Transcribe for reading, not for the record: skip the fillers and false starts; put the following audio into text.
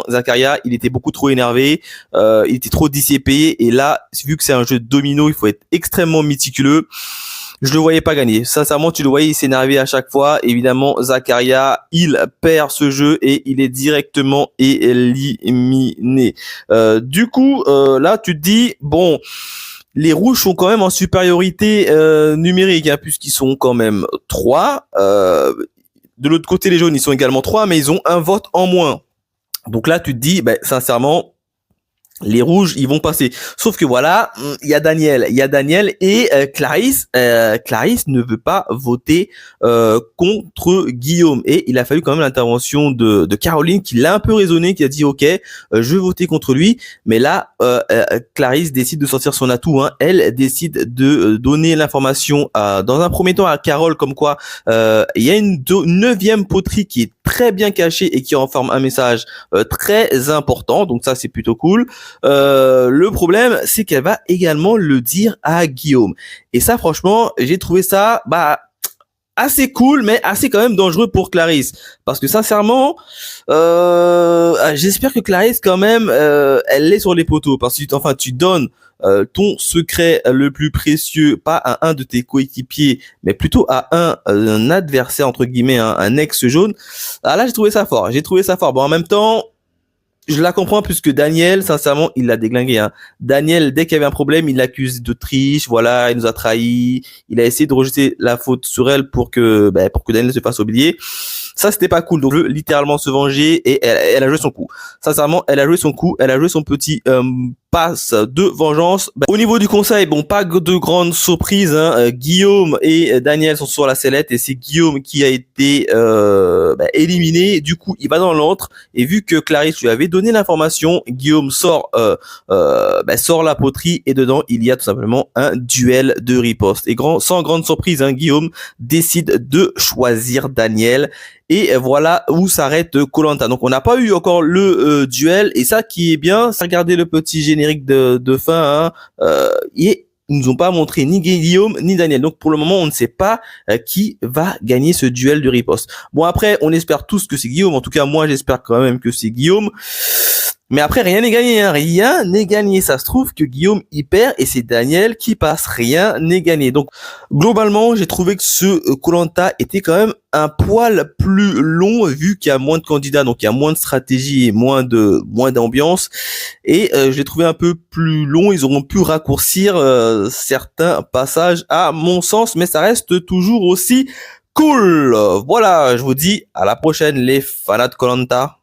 Zakaria, il était beaucoup trop énervé, il était trop dissipé, et là, vu que c'est un jeu de domino, il faut être extrêmement méticuleux. Je le voyais pas gagner. Sincèrement, tu le voyais, il s'énervait à chaque fois. Évidemment, Zakaria, il perd ce jeu et il est directement éliminé. Du coup, là, tu te dis, bon, les rouges sont quand même en supériorité numérique, hein, puisqu'ils sont quand même 3. De l'autre côté, les jaunes, ils sont également 3, mais ils ont un vote en moins. Donc là, tu te dis, ben, sincèrement, les rouges, ils vont passer. Sauf que voilà, il y a Daniel et Clarisse. Clarisse ne veut pas voter contre Guillaume, et il a fallu quand même l'intervention de Caroline, qui l'a un peu raisonné, qui a dit ok, je vais voter contre lui. Mais là, Clarisse décide de sortir son atout. Hein. Elle décide de donner l'information dans un premier temps à Carole, comme quoi il y a une neuvième poterie qui est très bien cachée et qui renferme un message très important. Donc ça, c'est plutôt cool. Le problème, c'est qu'elle va également le dire à Guillaume. Et ça, franchement, j'ai trouvé ça assez cool, mais assez quand même dangereux pour Clarisse. Parce que sincèrement, j'espère que Clarisse, quand même, elle est sur les poteaux. Parce que tu donnes ton secret le plus précieux, pas à un de tes coéquipiers, mais plutôt à un adversaire, entre guillemets, un ex jaune. Ah là, j'ai trouvé ça fort. Bon, en même temps, je la comprends, puisque Daniel, sincèrement, il l'a déglingué. Hein. Daniel, dès qu'il y avait un problème, il l'accuse de triche. Voilà, il nous a trahis. Il a essayé de rejeter la faute sur elle pour que Daniel se fasse oublier. Ça, c'était pas cool. Donc, littéralement se venger, et elle a joué son coup. Sincèrement, elle a joué son coup. Elle a joué son petit passe de vengeance. Au niveau du conseil, bon, pas de grande surprise. Hein. Guillaume et Daniel sont sur la sellette, et c'est Guillaume qui a été éliminé. Du coup, il va dans l'antre, et vu que Clarisse lui avait donné l'information, Guillaume sort la poterie, et dedans, il y a tout simplement un duel de riposte. Et sans grande surprise, hein, Guillaume décide de choisir Daniel. Et voilà où s'arrête Koh-Lanta. Donc on n'a pas eu encore le duel, et ça qui est bien, c'est regarder le petit générique de fin. Hein, et ils nous ont pas montré ni Guillaume ni Daniel. Donc pour le moment, on ne sait pas qui va gagner ce duel de riposte. Bon, après, on espère tous que c'est Guillaume. En tout cas, moi, j'espère quand même que c'est Guillaume. Mais après, rien n'est gagné, hein. Rien n'est gagné. Ça se trouve que Guillaume y perd, et c'est Daniel qui passe. Rien n'est gagné. Donc, globalement, j'ai trouvé que ce Koh-Lanta était quand même un poil plus long, vu qu'il y a moins de candidats, donc il y a moins de stratégie et moins d'ambiance. Et je l'ai trouvé un peu plus long. Ils auront pu raccourcir certains passages, à mon sens, mais ça reste toujours aussi cool. Voilà, je vous dis à la prochaine, les fans de Koh-Lanta.